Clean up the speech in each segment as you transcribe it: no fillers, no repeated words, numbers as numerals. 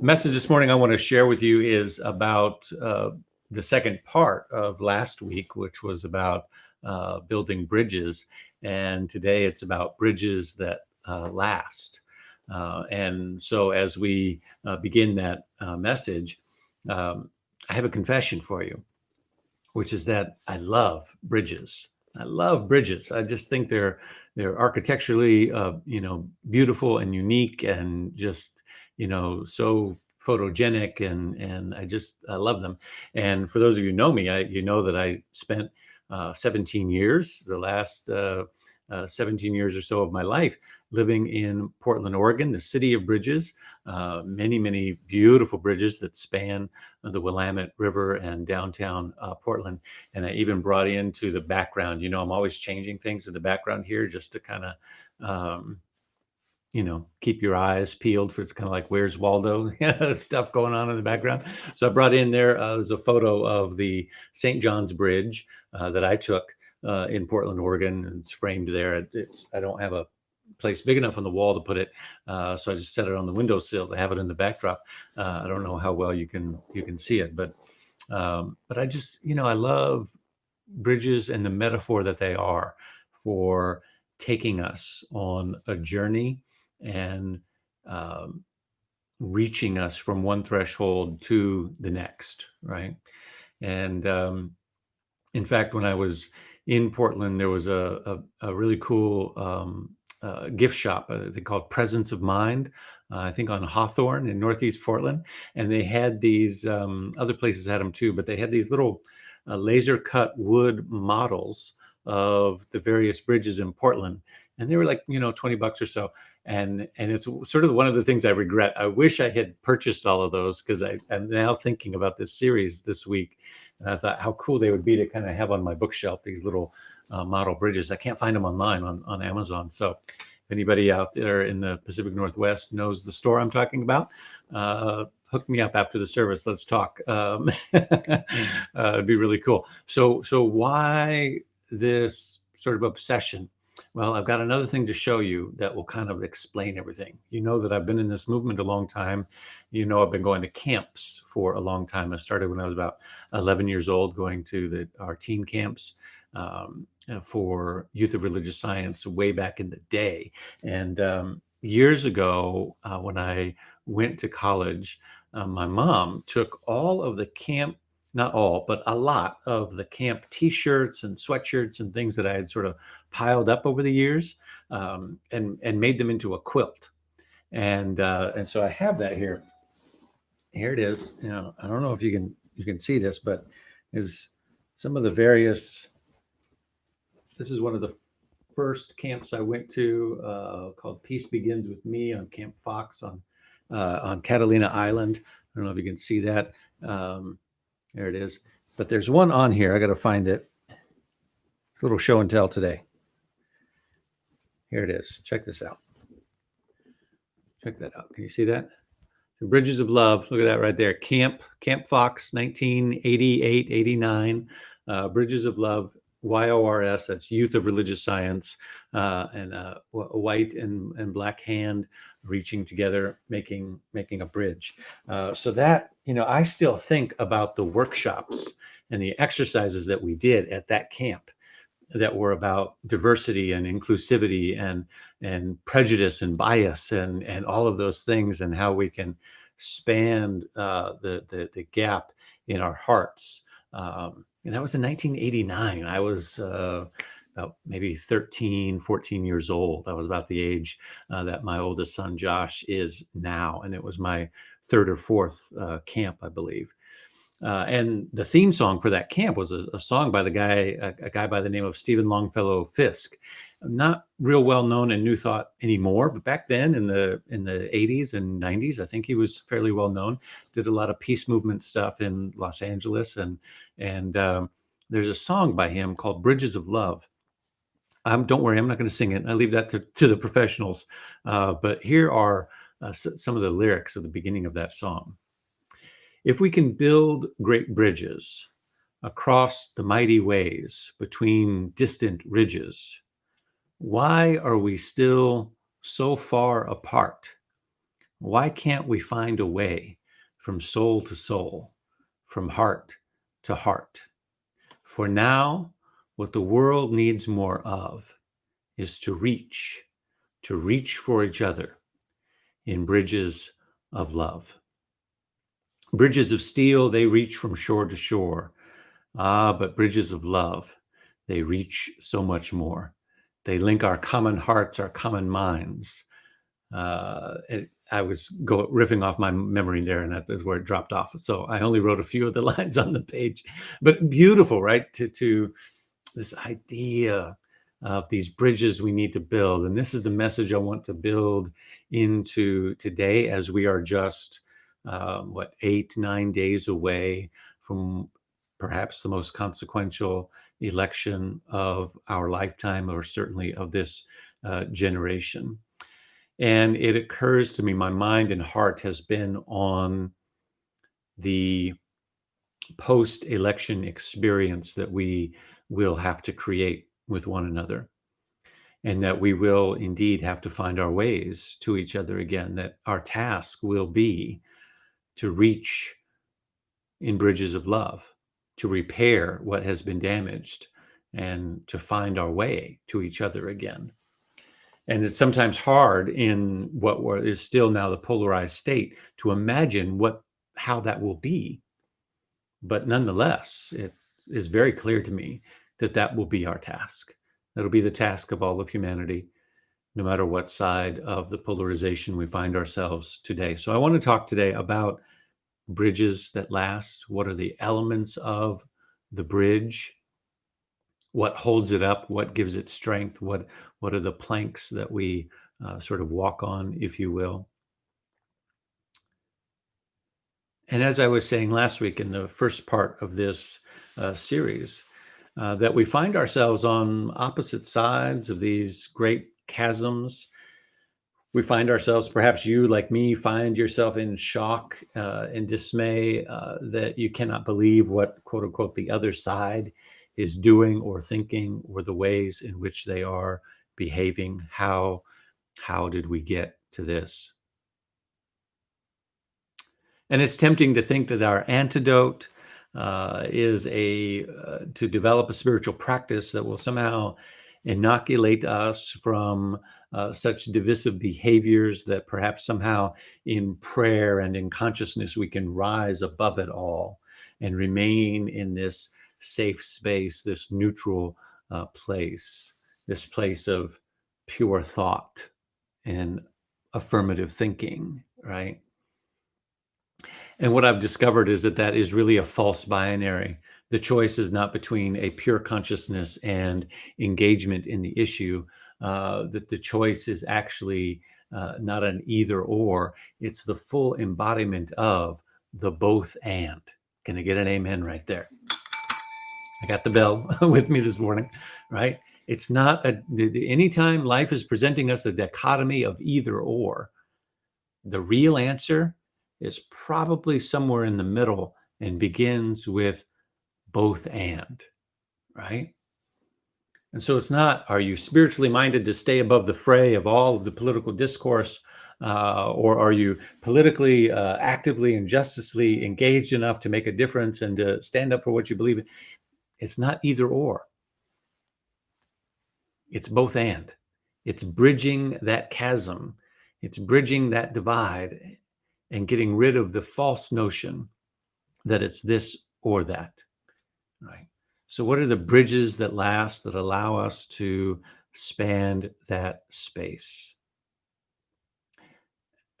Message this morning I want to share with you is about the second part of last week, which was about building bridges. And today it's about bridges that last. And so as we begin that message, I have a confession for you, which is that I love bridges. I love bridges. I just think they're architecturally, beautiful and unique, and just so photogenic, and I love them. And for those of you who know me, you know that I spent 17 years, the last 17 years or so of my life, living in Portland, Oregon, the city of bridges. Many beautiful bridges that span the Willamette River and downtown Portland. And I even brought into the background, I'm always changing things in the background here just to kind of, keep your eyes peeled for, it's kind of like Where's Waldo stuff going on in the background. So I brought in there's a photo of the St. John's Bridge that I took in Portland, Oregon. It's framed there. I don't have a place big enough on the wall to put it, so I just set it on the windowsill to have it in the backdrop. I don't know how well you can see it, but I just I love bridges and the metaphor that they are for taking us on a journey and reaching us from one threshold to the next, right? And in fact, when I was in Portland, there was a really cool gift shop they called Presence of Mind, I think on Hawthorne in Northeast Portland. And they had these, other places had them too, but they had these little laser cut wood models of the various bridges in Portland. And they were like, $20 or so. And it's sort of one of the things I regret. I wish I had purchased all of those, because I'm now thinking about this series this week. And I thought how cool they would be to kind of have on my bookshelf, these little model bridges. I can't find them online on Amazon. So if anybody out there in the Pacific Northwest knows the store I'm talking about, hook me up after the service. Let's talk. It'd be really cool. So why this sort of obsession? Well, I've got another thing to show you that will kind of explain everything. You know that I've been in this movement a long time. I've been going to camps for a long time. I started when I was about 11 years old, going to our teen camps for Youth of Religious Science way back in the day. And years ago, when I went to college, my mom took all of the camp, not all, but a lot of the camp T-shirts and sweatshirts and things that I had sort of piled up over the years, and made them into a quilt. And so I have that here. Here it is. I don't know if you can see this, but there's some of the various. This is one of the first camps I went to, called Peace Begins with Me on Camp Fox on Catalina Island. I don't know if you can see that. There it is. But there's one on here. I got to find it. It's a little show and tell today. Here it is. Check this out. Check that out. Can you see that? The Bridges of Love. Look at that right there. Camp Fox, 1988, 89. Bridges of Love, YORS. That's Youth of Religious Science. And a white and black hand reaching together, making a bridge. So that, I still think about the workshops and the exercises that we did at that camp that were about diversity and inclusivity and prejudice and bias and all of those things, and how we can span the gap in our hearts. And that was in 1989. I was about maybe 13, 14 years old. I was about the age that my oldest son, Josh, is now. And it was my third or fourth camp, I believe. And the theme song for that camp was a song by a guy by the name of Stephen Longfellow Fisk. Not real well known in New Thought anymore, but back then in the 80s and 90s, I think he was fairly well known. Did a lot of peace movement stuff in Los Angeles, and there's a song by him called Bridges of Love. Don't worry, I'm not going to sing it. I leave that to the professionals. But here are some of the lyrics of the beginning of that song. If we can build great bridges across the mighty ways between distant ridges, why are we still so far apart? Why can't we find a way from soul to soul, from heart to heart. For now, what the world needs more of is to reach for each other in bridges of love. Bridges of steel, they reach from shore to shore. Ah, but bridges of love, they reach so much more. They link our common hearts, our common minds. I was riffing off my memory there, and that is where it dropped off. So I only wrote a few of the lines on the page, but beautiful, right? To this idea of these bridges we need to build. And this is the message I want to build into today, as we are just, 8, 9 days away from perhaps the most consequential election of our lifetime, or certainly of this generation. And it occurs to me, my mind and heart has been on the post-election experience that we will have to create with one another, and that we will indeed have to find our ways to each other again, that our task will be to reach in bridges of love, to repair what has been damaged, and to find our way to each other again. And it's sometimes hard in what is still now the polarized state to imagine how that will be. But nonetheless, it is very clear to me that that will be our task. That'll be the task of all of humanity, no matter what side of the polarization we find ourselves today. So I want to talk today about bridges that last. What are the elements of the bridge? What holds it up? What gives it strength? What are the planks that we sort of walk on, if you will? And as I was saying last week in the first part of this series, that we find ourselves on opposite sides of these great chasms. We find ourselves, perhaps you, like me, find yourself in shock and dismay that you cannot believe what, quote unquote, the other side is doing or thinking, or the ways in which they are behaving. How did we get to this? And it's tempting to think that our antidote is to develop a spiritual practice that will somehow inoculate us from such divisive behaviors, that perhaps somehow in prayer and in consciousness we can rise above it all and remain in this safe space, this neutral place, this place of pure thought and affirmative thinking, right? And what I've discovered is that that is really a false binary. The choice is not between a pure consciousness and engagement in the issue. That the choice is actually not an either or. It's the full embodiment of the both and. Can I get an amen right there? I got the bell with me this morning, right? It's not anytime life is presenting us a dichotomy of either or, the real answer is probably somewhere in the middle and begins with both and, right? And so it's not, are you spiritually minded to stay above the fray of all of the political discourse, or are you politically, actively and justly engaged enough to make a difference and to stand up for what you believe in? It's not either or. It's both and. It's bridging that chasm. It's bridging that divide and getting rid of the false notion that it's this or that, right? So what are the bridges that last, that allow us to span that space?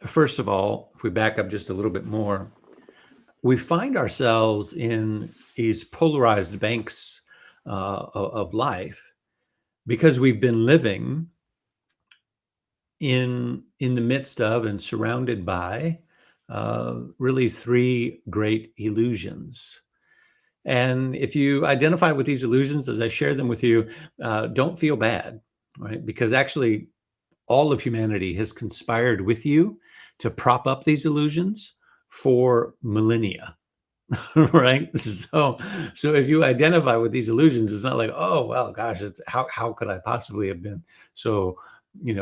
First of all, if we back up just a little bit more, we find ourselves in these polarized banks of life because we've been living in the midst of and surrounded by really three great illusions. And if you identify with these illusions as I share them with you, don't feel bad, right? Because actually, all of humanity has conspired with you to prop up these illusions for millennia, right? So if you identify with these illusions, it's not like, oh, well, gosh, it's how could I possibly have been so,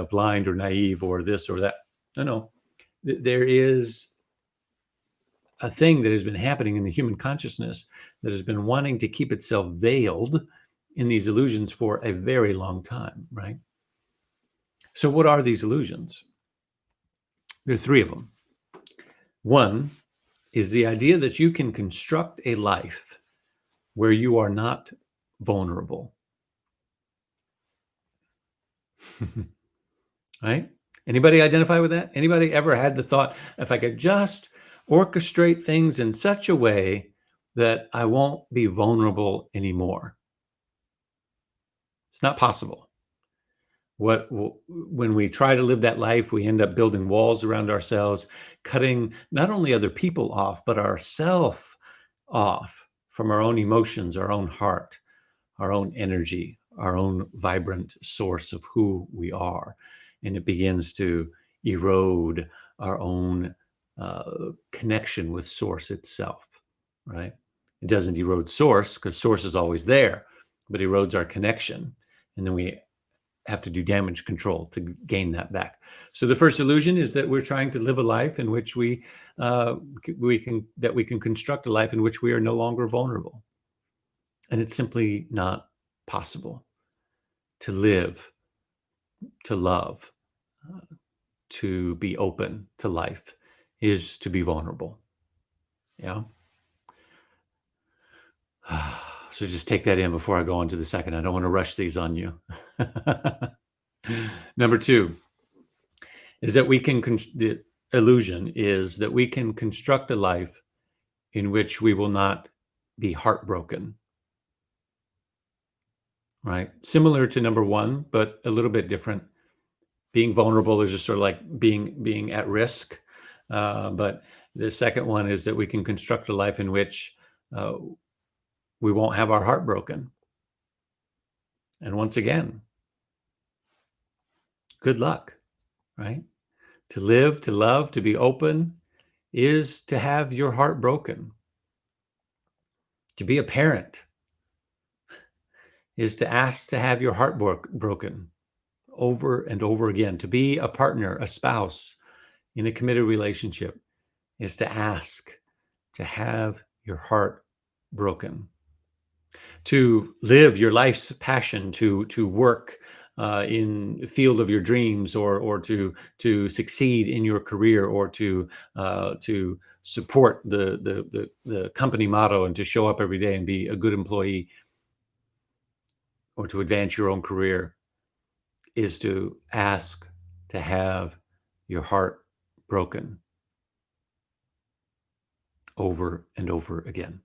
blind or naive or this or that? No. There is a thing that has been happening in the human consciousness that has been wanting to keep itself veiled in these illusions for a very long time, right? So what are these illusions? There are three of them. One is the idea that you can construct a life where you are not vulnerable. Right? Anybody identify with that? Anybody ever had the thought, if I could just orchestrate things in such a way that I won't be vulnerable anymore? It's not possible. When we try to live that life, we end up building walls around ourselves, cutting not only other people off, but ourself off from our own emotions, our own heart, our own energy, our own vibrant source of who we are. And it begins to erode our own connection with source itself, right? It doesn't erode source because source is always there, but erodes our connection. And then we have to do damage control to gain that back. So the first illusion is that we're trying to live a life in which we can construct a life in which we are no longer vulnerable. And it's simply not possible to live, to love, to be open to life is to be vulnerable. Yeah. So just take that in before I go on to the second. I don't want to rush these on you. Number two is that the illusion is that we can construct a life in which we will not be heartbroken. Right? Similar to number one, but a little bit different. Being vulnerable is just sort of like being at risk. But the second one is that we can construct a life in which we won't have our heart broken. And once again, good luck, right? To live, to love, to be open is to have your heart broken. To be a parent is to ask to have your heart broken over and over again. To be a partner, a spouse in a committed relationship is to ask to have your heart broken. To live your life's passion, to work in the field of your dreams, or to succeed in your career, or to support the company motto and to show up every day and be a good employee, or to advance your own career, is to ask to have your heart broken over and over again.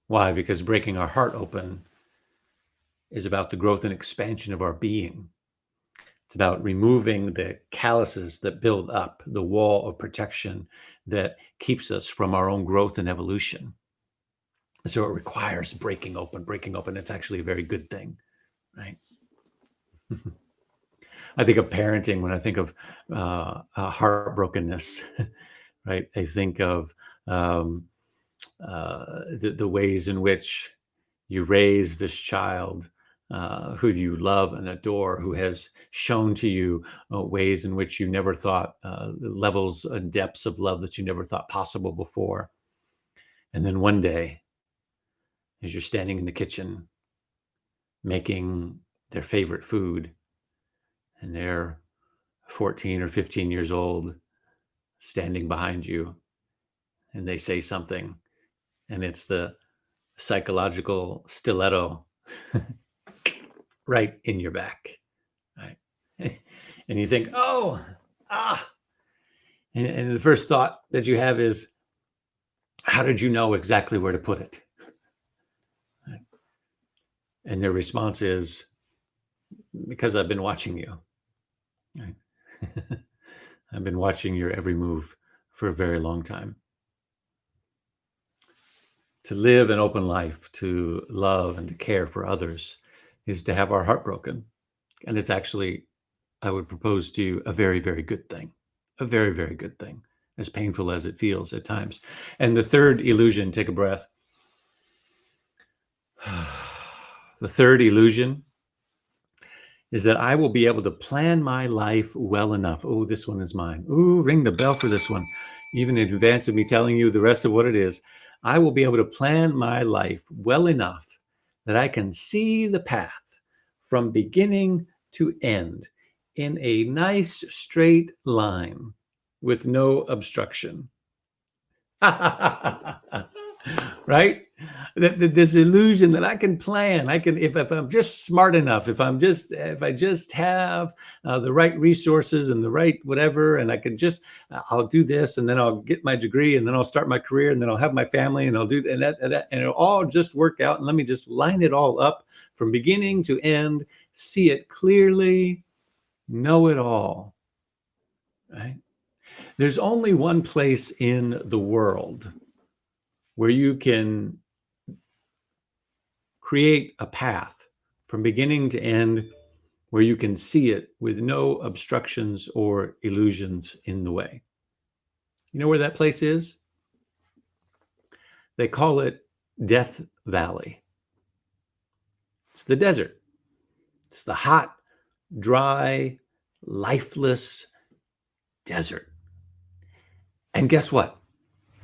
Why? Because breaking our heart open is about the growth and expansion of our being. It's about removing the calluses that build up, the wall of protection that keeps us from our own growth and evolution. So it requires breaking open. It's actually a very good thing, right? I think of parenting when I think of heartbrokenness, right? I think of the ways in which you raise this child who you love and adore, who has shown to you ways in which you never thought, levels and depths of love that you never thought possible before. And then one day, as you're standing in the kitchen making their favorite food, and they're 14 or 15 years old, standing behind you, and they say something, and it's the psychological stiletto right in your back, right? And you think, oh, and the first thought that you have is, how did you know exactly where to put it? Right? And their response is, because I've been watching you. Right? I've been watching your every move for a very long time. To live an open life, to love and to care for others, is to have our heart broken. And it's actually, I would propose to you, a very, very good thing. A very, very good thing, as painful as it feels at times. And the third illusion, take a breath. The third illusion is that I will be able to plan my life well enough. Oh, this one is mine. Ooh, ring the bell for this one. Even in advance of me telling you the rest of what it is, I will be able to plan my life well enough that I can see the path from beginning to end in a nice straight line with no obstruction. Right? This illusion that I can plan, I can, if I'm just smart enough, if I just have the right resources and the right whatever, and I can just, I'll do this, and then I'll get my degree, and then I'll start my career, and then I'll have my family, and I'll do that, and it'll all just work out. And let me just line it all up from beginning to end, see it clearly, know it all. Right? There's only one place in the world where you can create a path from beginning to end where you can see it with no obstructions or illusions in the way. You know where that place is? They call it Death Valley. It's the desert. It's the hot, dry, lifeless desert. And guess what?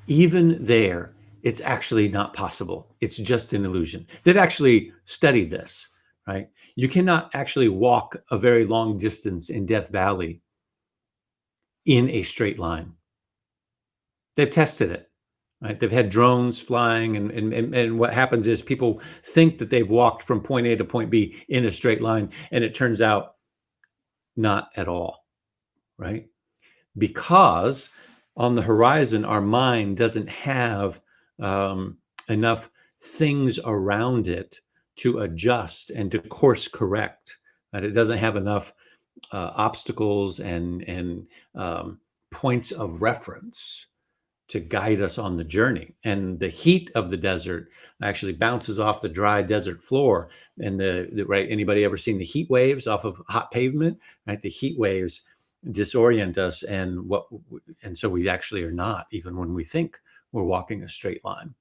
Even there, it's actually not possible. It's just an illusion. They've actually studied this, right? You cannot actually walk a very long distance in Death Valley in a straight line. They've tested it, right? They've had drones flying, and what happens is people think that they've walked from point A to point B in a straight line, and it turns out not at all, right? Because on the horizon, our mind doesn't have enough things around it to adjust and to course correct. Right? It doesn't have enough obstacles and points of reference to guide us on the journey. And the heat of the desert actually bounces off the dry desert floor. And the right, anybody ever seen the heat waves off of hot pavement? Right, the heat waves disorient us, and so we actually are not, even when we think we're walking a straight line.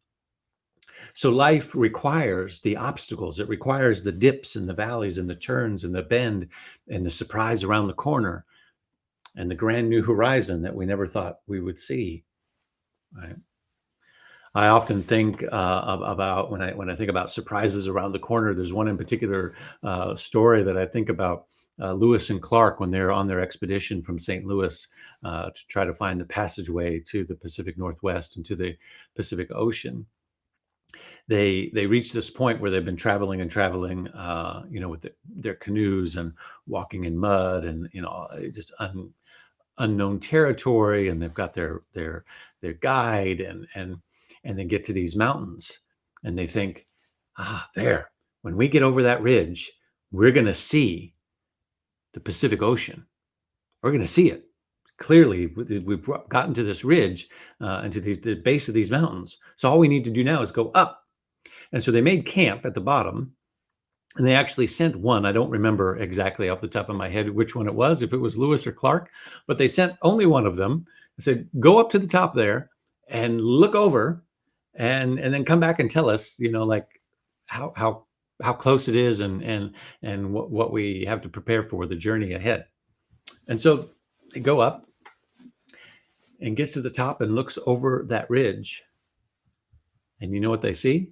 So life requires the obstacles. It requires the dips and the valleys and the turns and the bend and the surprise around the corner and the grand new horizon that we never thought we would see. Right? I often think about when I think about surprises around the corner. There's one in particular story that I think about. Lewis and Clark, when they're on their expedition from St. Louis to try to find the passageway to the Pacific Northwest and to the Pacific Ocean, they reach this point where they've been traveling and traveling, with their canoes and walking in mud and just unknown territory, and they've got their guide and they get to these mountains, and they think, there, when we get over that ridge, we're going to see the Pacific Ocean. We're going to see it clearly. We've gotten to this ridge and to the base of these mountains. So all we need to do now is go up. And so they made camp at the bottom, and they actually sent one. I don't remember exactly off the top of my head which one it was, if it was Lewis or Clark, but they sent only one of them and said, go up to the top there and look over and then come back and tell us, like how close it is and what we have to prepare for the journey ahead. And so they go up and gets to the top and looks over that ridge. And you know what they see?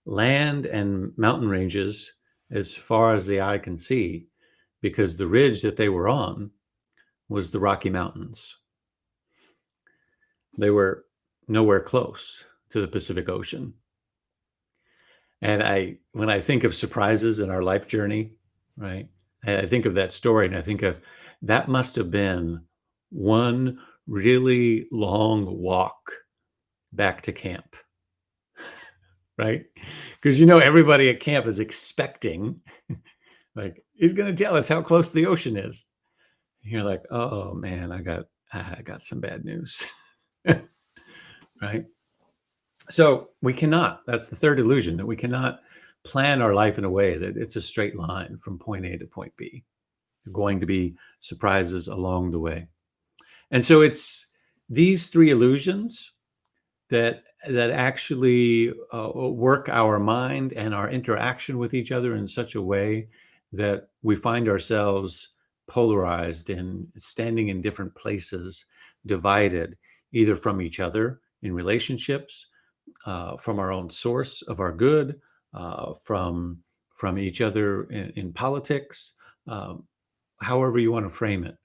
Land and mountain ranges as far as the eye can see, because the ridge that they were on was the Rocky Mountains. They were nowhere close to the Pacific Ocean. And when I think of surprises in our life journey, right, I think of that story, and I think of that must have been one really long walk back to camp, right? Because everybody at camp is expecting, like, he's going to tell us how close the ocean is. And you're like, oh man, I got some bad news, right? So we cannot. That's the third illusion, that we cannot plan our life in a way that it's a straight line from point A to point B. There are going to be surprises along the way. And so it's these three illusions that that actually work our mind and our interaction with each other in such a way that we find ourselves polarized and standing in different places, divided either from each other in relationships, from our own source of our good, from each other in politics, um, however you want to frame it,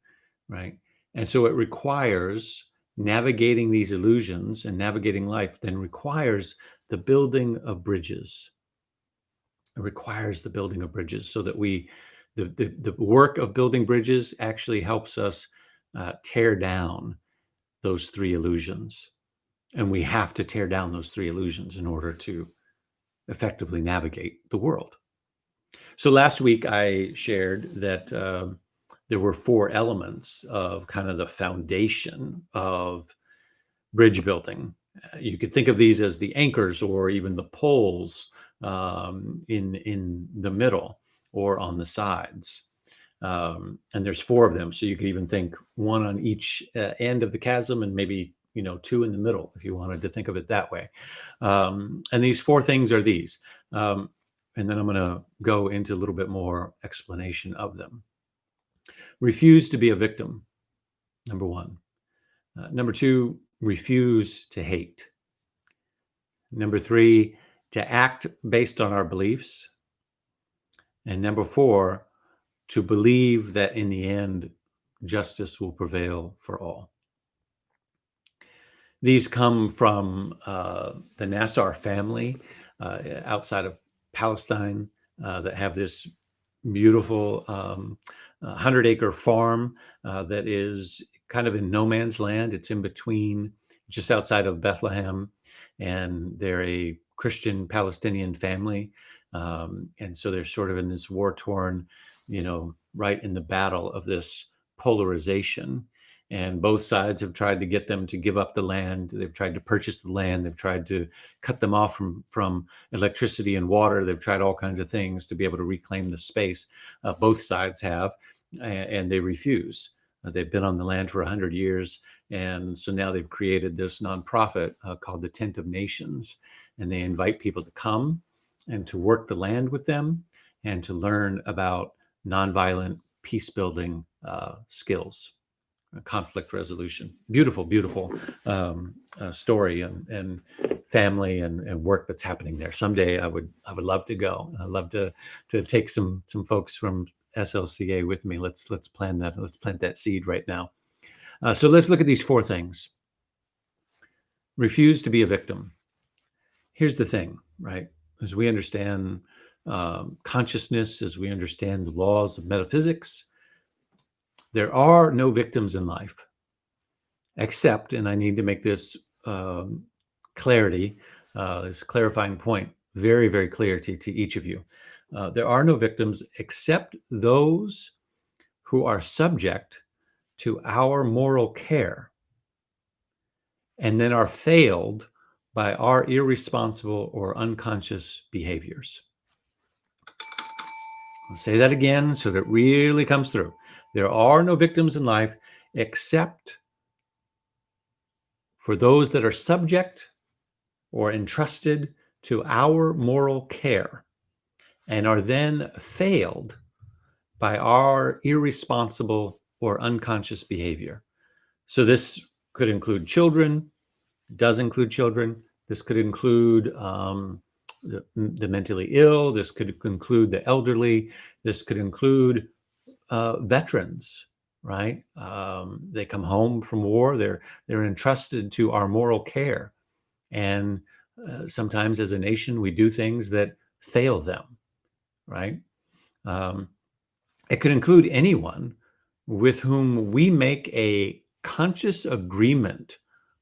right? And so it requires navigating these illusions, and navigating life then requires the building of bridges. It requires the building of bridges so that the work of building bridges actually helps us tear down those three illusions. And we have to tear down those three illusions in order to effectively navigate the world. So last week I shared that there were four elements of kind of the foundation of bridge building. You could think of these as the anchors or even the poles in the middle or on the sides. And there's four of them, so you could even think one on each end of the chasm, and maybe two in the middle if you wanted to think of it that way. And these four things are these. And then I'm going to go into a little bit more explanation of them. Refuse to be a victim, number one. Number two, refuse to hate. Number three, to act based on our beliefs. And number four, to believe that in the end, justice will prevail for all. These come from the Nassar family outside of Palestine that have this beautiful 100-acre farm that is kind of in no man's land. It's in between, just outside of Bethlehem, and they're a Christian Palestinian family. And so they're sort of in this war-torn, right in the battle of this polarization. And both sides have tried to get them to give up the land. They've tried to purchase the land. They've tried to cut them off from electricity and water. They've tried all kinds of things to be able to reclaim the space. Both sides have, and they refuse. They've been on the land for 100 years. And so now they've created this nonprofit called the Tent of Nations. And they invite people to come and to work the land with them and to learn about nonviolent peace building skills. Conflict resolution. Beautiful, beautiful story and family and work that's happening there. Someday I would love to go. I'd love to take some folks from SLCA with me. Let's plan that. Let's plant that seed right now. So let's look at these four things. Refuse to be a victim. Here's the thing, right? As we understand consciousness, as we understand the laws of metaphysics, there are no victims in life, except, and I need to make this clarity, this clarifying point, very, very clear to each of you. There are no victims except those who are subject to our moral care and then are failed by our irresponsible or unconscious behaviors. I'll say that again so that it really comes through. There are no victims in life except for those that are subject or entrusted to our moral care and are then failed by our irresponsible or unconscious behavior. So this could include children, does include children. This could include the mentally ill. This could include the elderly. This could include veterans, right? They come home from war. They're entrusted to our moral care. And sometimes as a nation, we do things that fail them, right? It could include anyone with whom we make a conscious agreement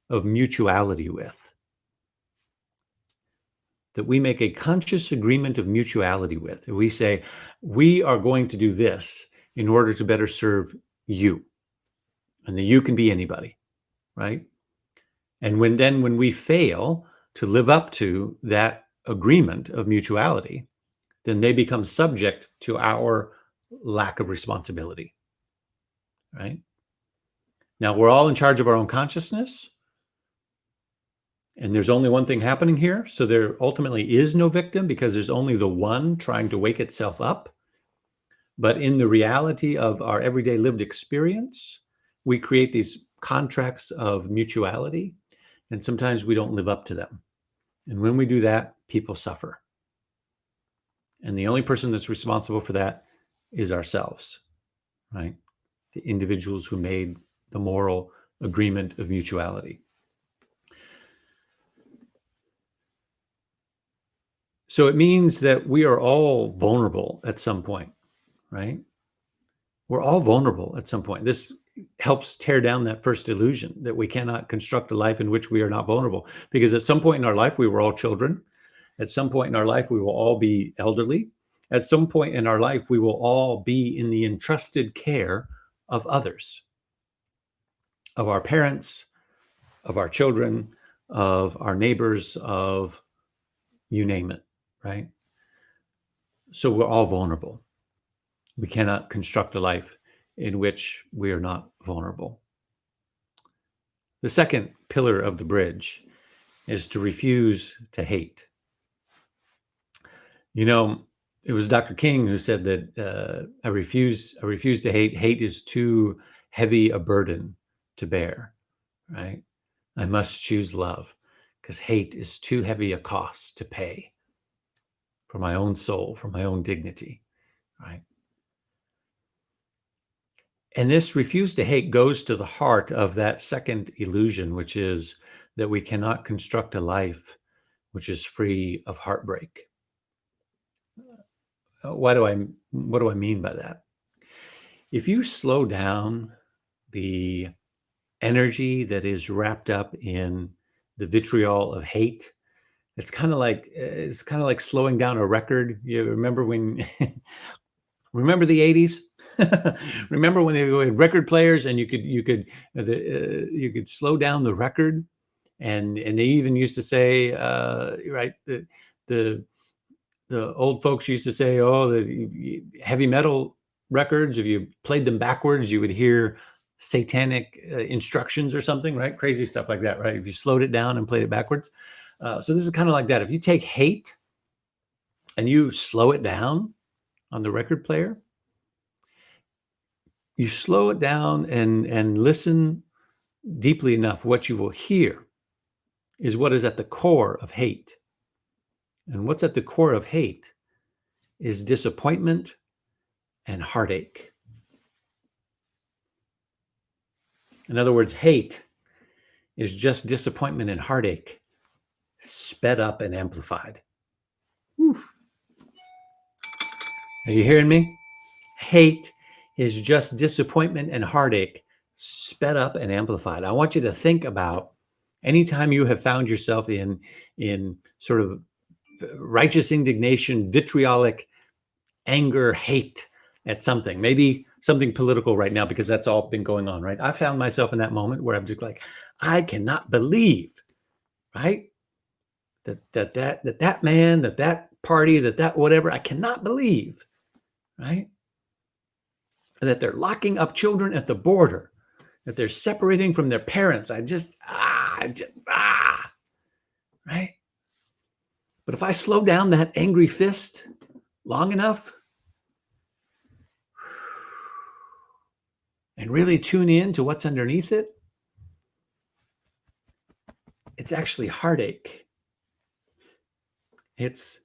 of mutuality with. That we make a conscious agreement of mutuality with. We say, we are going to do this in order to better serve you. And the you can be anybody, right? And when we fail to live up to that agreement of mutuality, then they become subject to our lack of responsibility, right? Now, we're all in charge of our own consciousness, And there's only one thing happening here. So there ultimately is no victim because there's only the one trying to wake itself up. But in the reality of our everyday lived experience, we create these contracts of mutuality, and sometimes we don't live up to them. And when we do that, people suffer. And the only person that's responsible for that is ourselves, right? The individuals who made the moral agreement of mutuality. So it means that we are all vulnerable at some point, right? We're all vulnerable at some point. This helps tear down that first illusion that we cannot construct a life in which we are not vulnerable. Because at some point in our life, we were all children. At some point in our life, we will all be elderly. At some point in our life, we will all be in the entrusted care of others, of our parents, of our children, of our neighbors, of you name it, right? So we're all vulnerable. We cannot construct a life in which we are not vulnerable. The second pillar of the bridge is to refuse to hate. You know, it was Dr. King who said that I refuse to hate. Hate is too heavy a burden to bear, right? I must choose love because hate is too heavy a cost to pay for my own soul, for my own dignity, right? And this refuse to hate goes to the heart of that second illusion, which is that we cannot construct a life which is free of heartbreak. What do I mean by that? If you slow down the energy that is wrapped up in the vitriol of hate, it's kind of like slowing down a record. You remember when remember the 80s? Remember when they had record players and you could slow down the record, and they even used to say right, the old folks used to say, oh, the heavy metal records, if you played them backwards, you would hear satanic instructions or something, right? Crazy stuff like that, right? If you slowed it down and played it backwards. So this is kind of like that. If you take hate and you slow it down on the record player, you slow it down and listen deeply enough, what you will hear is what is at the core of hate. And what's at the core of hate is disappointment and heartache. In other words, hate is just disappointment and heartache sped up and amplified. Whew. Are you hearing me? Hate is just disappointment and heartache sped up and amplified. I want you to think about anytime you have found yourself in sort of righteous indignation, vitriolic anger, hate at something, maybe something political right now, because that's all been going on, right? I found myself in that moment where I'm just like, I cannot believe, right? That man, that party, that whatever, I cannot believe, right? That they're locking up children at the border, that they're separating from their parents. Right? But if I slow down that angry fist long enough and really tune in to what's underneath it, it's actually heartache. It's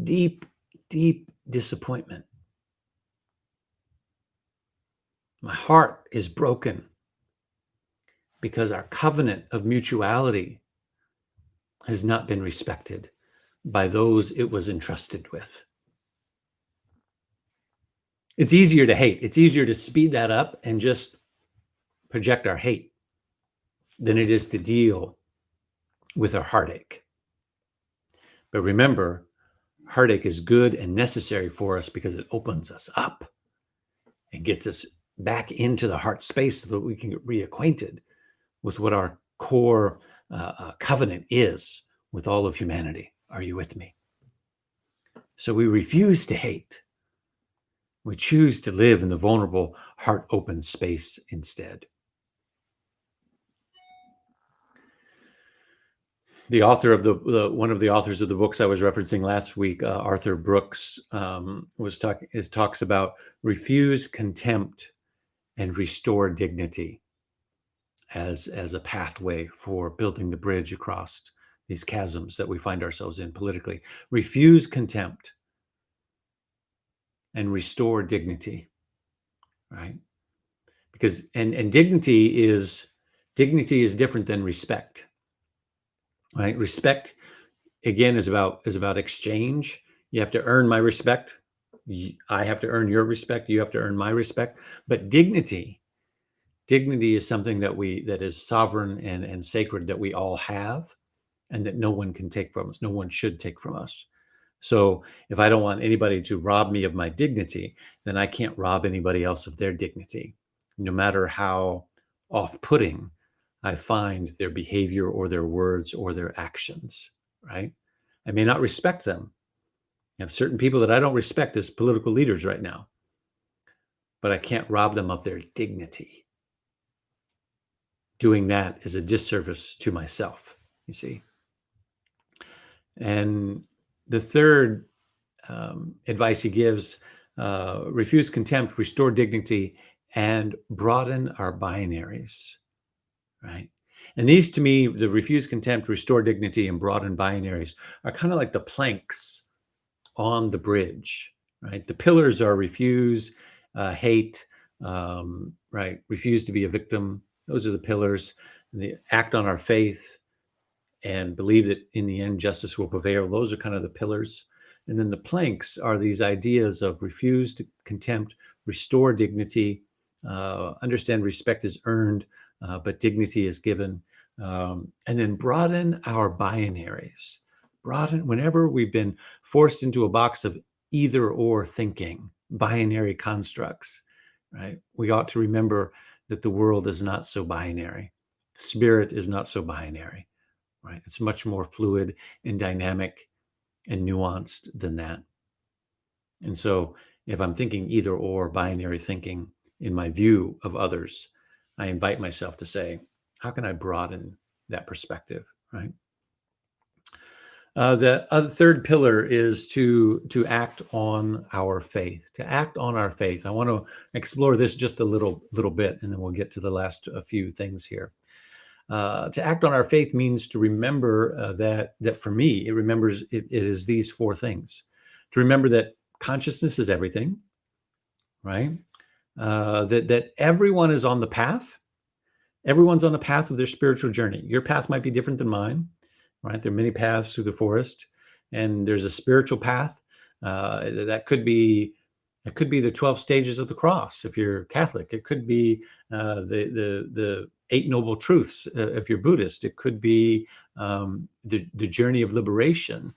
deep, deep disappointment. My heart is broken because our covenant of mutuality has not been respected by those it was entrusted with. It's easier to hate. It's easier to speed that up and just project our hate than it is to deal with our heartache. But remember, heartache is good and necessary for us because it opens us up and gets us back into the heart space so that we can get reacquainted with what our core covenant is with all of humanity. Are you with me? So we refuse to hate. We choose to live in the vulnerable, heart-open space instead. The author of the one of the authors of the books I was referencing last week, Arthur Brooks, talks about refuse contempt and restore dignity as a pathway for building the bridge across these chasms that we find ourselves in politically. Refuse contempt and restore dignity, right? Because and dignity is different than respect, right? Respect, again, is about exchange. You have to earn my respect. I have to earn your respect. You have to earn my respect. But dignity is something that is sovereign and sacred, that we all have, and that no one can take from us. No one should take from us. So if I don't want anybody to rob me of my dignity, then I can't rob anybody else of their dignity, no matter how off-putting I find their behavior or their words or their actions, right? I may not respect them. I have certain people that I don't respect as political leaders right now, but I can't rob them of their dignity. Doing that is a disservice to myself, you see. And the third advice he gives, refuse contempt, restore dignity, and broaden our binaries, right? And these, to me, the refuse contempt, restore dignity, and broaden binaries are kind of like the planks on the bridge, right? The pillars are refuse, hate, right? Refuse to be a victim. Those are the pillars. The act on our faith and believe that in the end justice will prevail. Those are kind of the pillars. And then the planks are these ideas of refuse to contempt, restore dignity, understand respect is earned, but dignity is given. And then broaden our binaries. Broaden, whenever we've been forced into a box of either or thinking, binary constructs, right? We ought to remember that the world is not so binary. Spirit is not so binary, right? It's much more fluid and dynamic and nuanced than that. And so if I'm thinking either or, binary thinking in my view of others, I invite myself to say, how can I broaden that perspective, right? The third pillar is to act on our faith. To act on our faith. I want to explore this just a little bit, and then we'll get to the last few things here. To act on our faith means to remember that for me, it is these four things. To remember that consciousness is everything, right? That everyone is on the path. Everyone's on the path of their spiritual journey. Your path might be different than mine, right? There are many paths through the forest, and there's a spiritual path. That could be the 12 stages of the cross if you're Catholic. It could be the Eight Noble Truths if you're Buddhist. It could be the journey of liberation.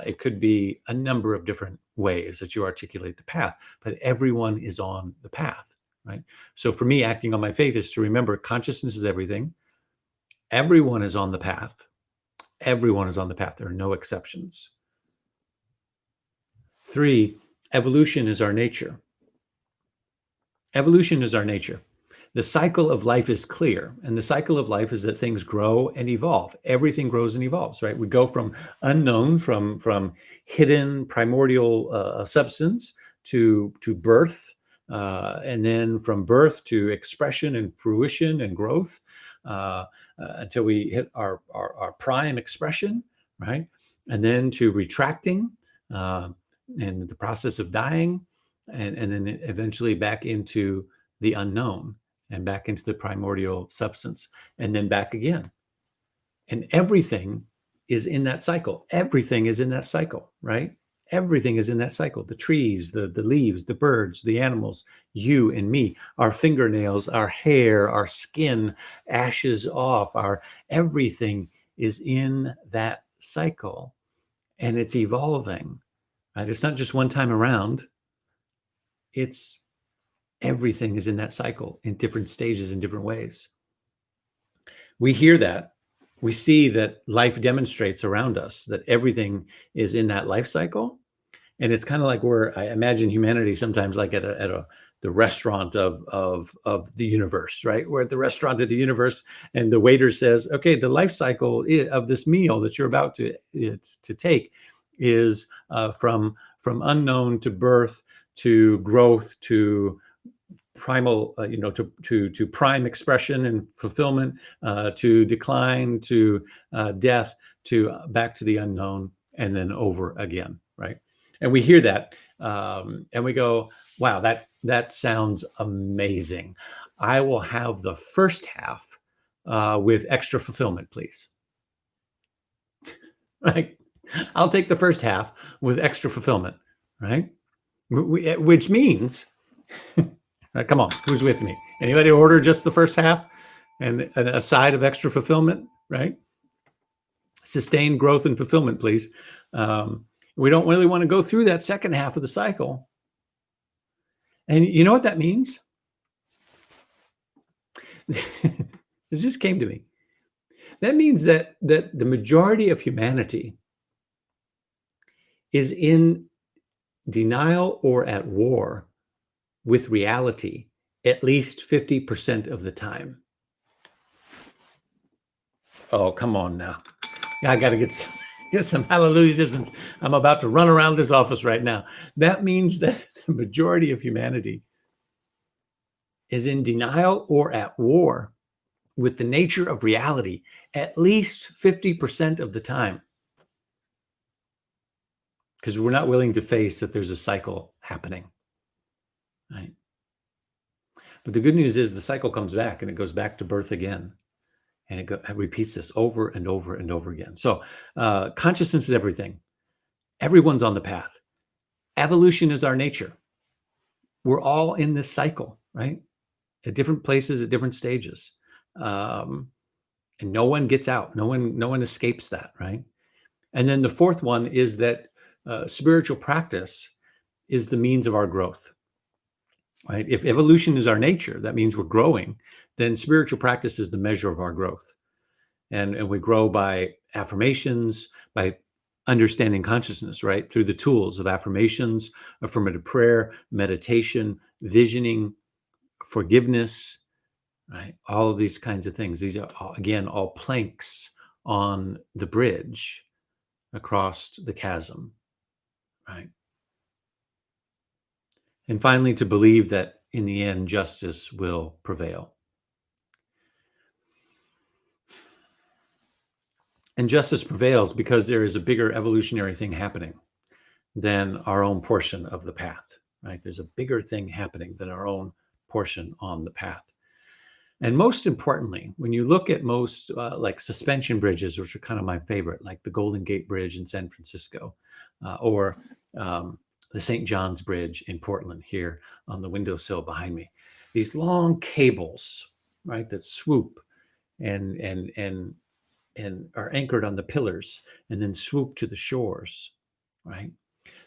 It could be a number of different ways that you articulate the path, but everyone is on the path, right? So for me, acting on my faith is to remember consciousness is everything. Everyone is on the path. Everyone is on the path. There are no exceptions. 3, evolution is our nature. Evolution is our nature. The cycle of life is clear, and the cycle of life is that things grow and evolve. Everything grows and evolves, right? We go from unknown, from hidden primordial substance to birth, and then from birth to expression and fruition and growth, until we hit our prime expression, right? And then to retracting, and the process of dying, and then eventually back into the unknown and back into the primordial substance, and then back again. And everything is in that cycle. Everything is in that cycle, right? Everything is in that cycle. The trees, the leaves, the birds, the animals, you and me, our fingernails, our hair, our skin, ashes off, everything is in that cycle, and it's evolving, right? It's not just one time around. It's everything is in that cycle in different stages in different ways. We hear that. We see that life demonstrates around us that everything is in that life cycle. And it's kind of like I imagine humanity sometimes like at a restaurant of the universe, right? We're at the restaurant of the universe, and the waiter says, "Okay, the life cycle of this meal that you're about to take is from unknown to birth to growth to primal, to prime expression and fulfillment, to decline to death, to back to the unknown, and then over again, right?" And we hear that, and we go, "Wow, that sounds amazing. I will have the first half with extra fulfillment, please." Right? I'll take the first half with extra fulfillment, right? Which means, come on, who's with me? Anybody order just the first half and a side of extra fulfillment, right? Sustained growth and fulfillment, please. We don't really want to go through that second half of the cycle. And you know what that means? This just came to me. That means that the majority of humanity is in denial or at war with reality at least 50% of the time. Oh, come on now. I got to get some hallelujahs, and I'm about to run around this office right now. That means that the majority of humanity is in denial or at war with the nature of reality at least 50% of the time. Because we're not willing to face that there's a cycle happening, right? But the good news is the cycle comes back, and it goes back to birth again. And it repeats this over and over and over again. So consciousness is everything. Everyone's on the path. Evolution is our nature. We're all in this cycle, right? At different places, at different stages. And no one gets out. No one escapes that, right? And then the fourth one is that spiritual practice is the means of our growth, right? If evolution is our nature, that means we're growing, then spiritual practice is the measure of our growth. And we grow by affirmations, by understanding consciousness, right? Through the tools of affirmations, affirmative prayer, meditation, visioning, forgiveness, right? All of these kinds of things. These are, again, all planks on the bridge across the chasm, right? And finally, to believe that in the end, justice will prevail. And justice prevails because there is a bigger evolutionary thing happening than our own portion of the path, right? There's a bigger thing happening than our own portion on the path. And most importantly, when you look at most like suspension bridges, which are kind of my favorite, like the Golden Gate Bridge in San Francisco, or the St. John's Bridge in Portland here on the windowsill behind me, these long cables, right, that swoop and are anchored on the pillars and then swoop to the shores, right?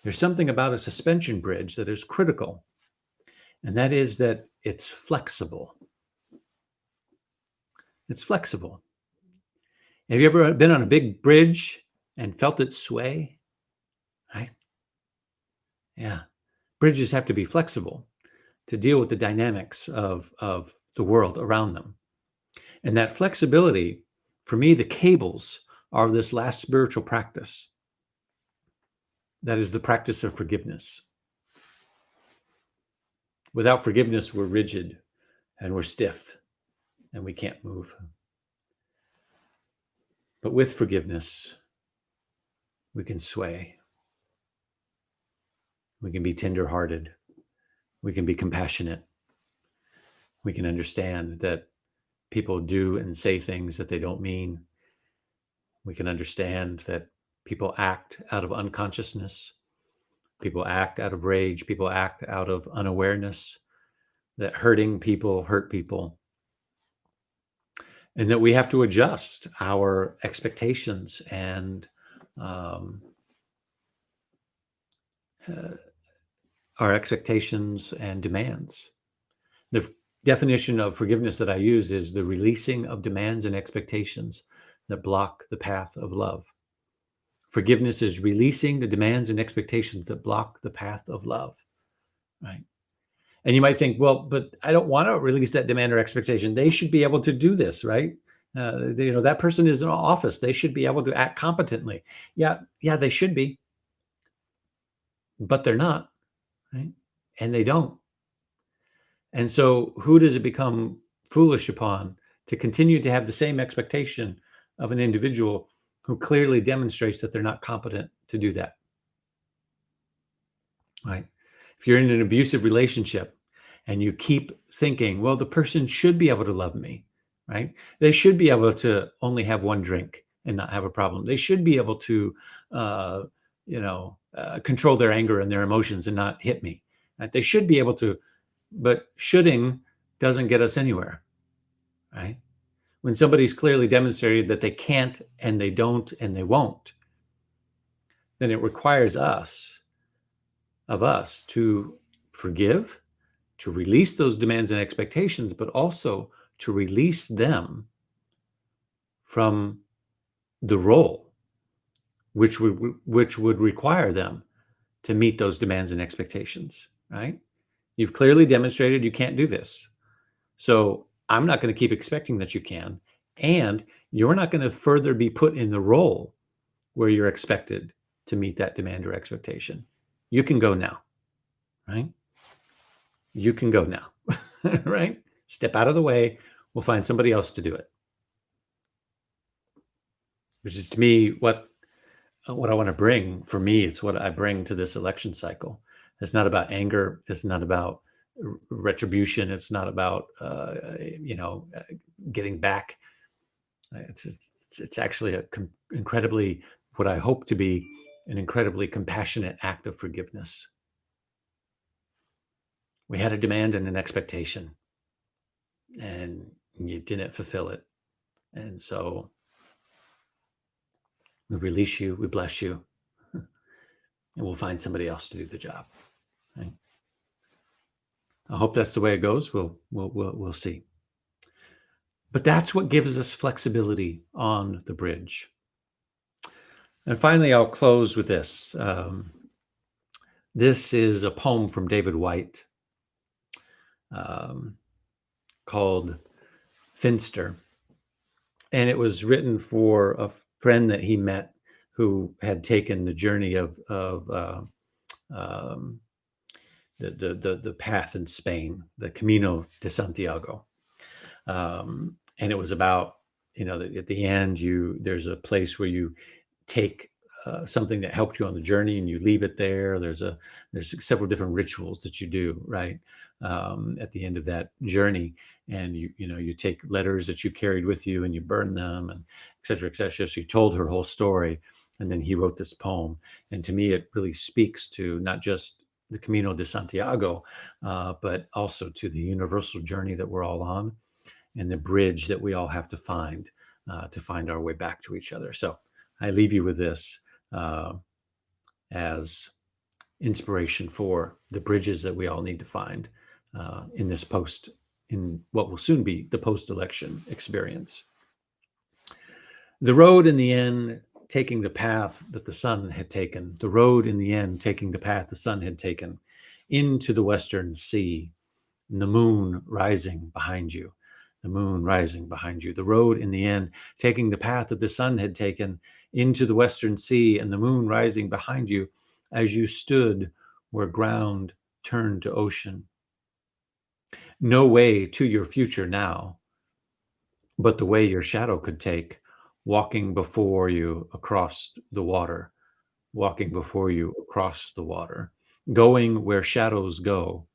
There's something about a suspension bridge that is critical, and that is that it's flexible. It's flexible. Have you ever been on a big bridge and felt it sway? Right? Yeah. Bridges have to be flexible to deal with the dynamics of the world around them. And that flexibility, for me, the cables are this last spiritual practice. That is the practice of forgiveness. Without forgiveness, we're rigid and we're stiff and we can't move. But with forgiveness, we can sway. We can be tenderhearted. We can be compassionate. We can understand that people do and say things that they don't mean. We can understand that people act out of unconsciousness. People act out of rage. People act out of unawareness, that hurting people hurt people. And that we have to adjust our expectations and demands. The definition of forgiveness that I use is the releasing of demands and expectations that block the path of love. Forgiveness is releasing the demands and expectations that block the path of love, right? And you might think, well, but I don't want to release that demand or expectation. They should be able to do this, right? That person is in office. They should be able to act competently. Yeah, yeah, they should be, but they're not, right? And they don't. And so, who does it become foolish upon to continue to have the same expectation of an individual who clearly demonstrates that they're not competent to do that, right? If you're in an abusive relationship and you keep thinking, well, the person should be able to love me, right? They should be able to only have one drink and not have a problem. They should be able to, control their anger and their emotions and not hit me. Right? They should be able to, but shoulding doesn't get us anywhere, right? When somebody's clearly demonstrated that they can't and they don't and they won't, then it requires of us to forgive, to release those demands and expectations, but also to release them from the role which would require them to meet those demands and expectations, right? You've clearly demonstrated you can't do this. So I'm not going to keep expecting that you can. And you're not going to further be put in the role where you're expected to meet that demand or expectation. You can go now, right? You can go now, right? Step out of the way. We'll find somebody else to do it. Which is to me what I want to bring. For me, it's what I bring to this election cycle. It's not about anger. It's not about retribution. It's not about getting back. It's actually incredibly, what I hope to be, an incredibly compassionate act of forgiveness. We had a demand and an expectation, and you didn't fulfill it. And so we release you, we bless you, and we'll find somebody else to do the job. Right? I hope that's the way it goes. We'll see. But that's what gives us flexibility on the bridge. And finally, I'll close with this. This is a poem from David White called Finster. And it was written for a friend that he met who had taken the journey of the path in Spain, the Camino de Santiago. And it was about, at the end, there's a place where you take something that helped you on the journey and you leave it there. There's several different rituals that you do, right? At the end of that journey, and you take letters that you carried with you and you burn them, and et cetera, et cetera. So you told her whole story, and then he wrote this poem. And to me, it really speaks to not just the Camino de Santiago, but also to the universal journey that we're all on, and the bridge that we all have to find our way back to each other. So I leave you with this as inspiration for the bridges that we all need to find in what will soon be the post-election experience. The road in the end, taking the path that the sun had taken, the road in the end, taking the path the sun had taken into the western sea, and the moon rising behind you, the moon rising behind you, the road in the end, taking the path that the sun had taken into the western sea, and the moon rising behind you as you stood where ground turned to ocean. No way to your future now, but the way your shadow could take, walking before you across the water, walking before you across the water, going where shadows go.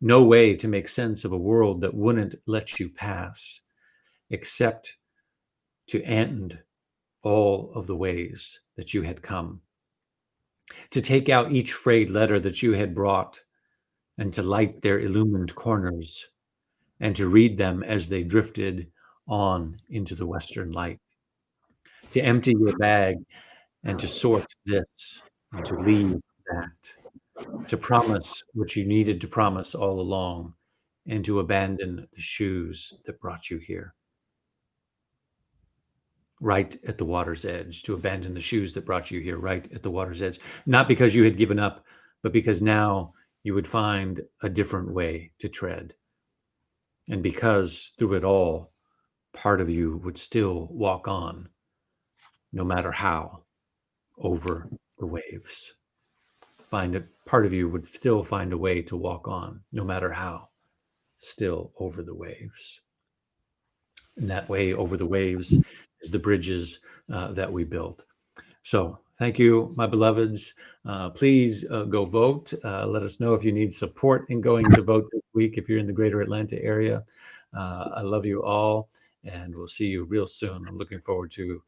No way to make sense of a world that wouldn't let you pass, except to end all of the ways that you had come, to take out each frayed letter that you had brought, and to light their illumined corners, and to read them as they drifted on into the western light, to empty your bag and to sort this and to leave that, to promise what you needed to promise all along, and to abandon the shoes that brought you here. Right at the water's edge, to abandon the shoes that brought you here, right at the water's edge. Not because you had given up, but because now you would find a different way to tread. And because through it all, part of you would still walk on, no matter how, over the waves. Part of you would still find a way to walk on, no matter how, still over the waves. And that way over the waves is the bridges that we build. So thank you, my beloveds. Please go vote. Let us know if you need support in going to vote this week if you're in the greater Atlanta area. I love you all, and we'll see you real soon. I'm looking forward to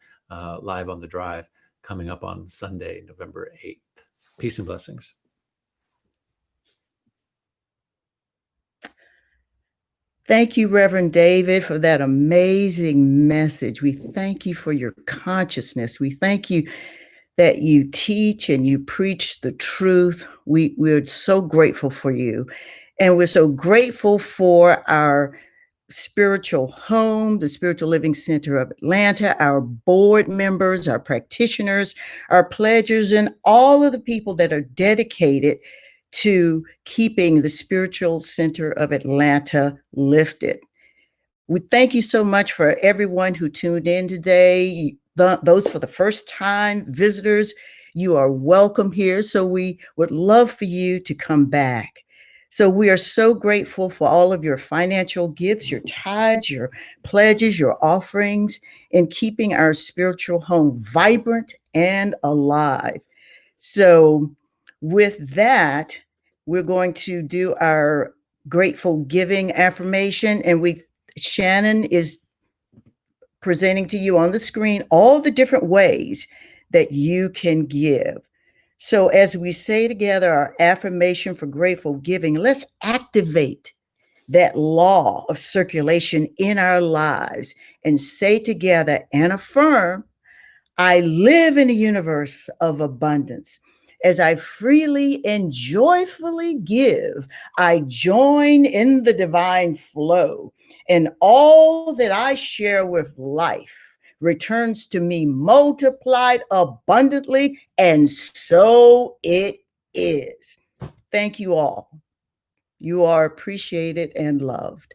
Live on the Drive coming up on Sunday, November 8th. Peace and blessings. Thank you, Reverend David, for that amazing message. We thank you for your consciousness. We thank you that you teach and you preach the truth. We're so grateful for you. And we're so grateful for our spiritual home, the Spiritual Living Center of Atlanta, our board members, our practitioners, our pledgers, and all of the people that are dedicated to keeping the Spiritual Center of Atlanta lifted. We thank you so much for everyone who tuned in today. Those for the first time visitors, you are welcome here. So we would love for you to come back. So we are so grateful for all of your financial gifts, your tithes, your pledges, your offerings, in keeping our spiritual home vibrant and alive. So with that, we're going to do our grateful giving affirmation, and Shannon is presenting to you on the screen all the different ways that you can give. So as we say together our affirmation for grateful giving, let's activate that law of circulation in our lives and say together and affirm, I live in a universe of abundance. As I freely and joyfully give, I join in the divine flow, and all that I share with life returns to me multiplied abundantly, and so it is. Thank you all. You are appreciated and loved.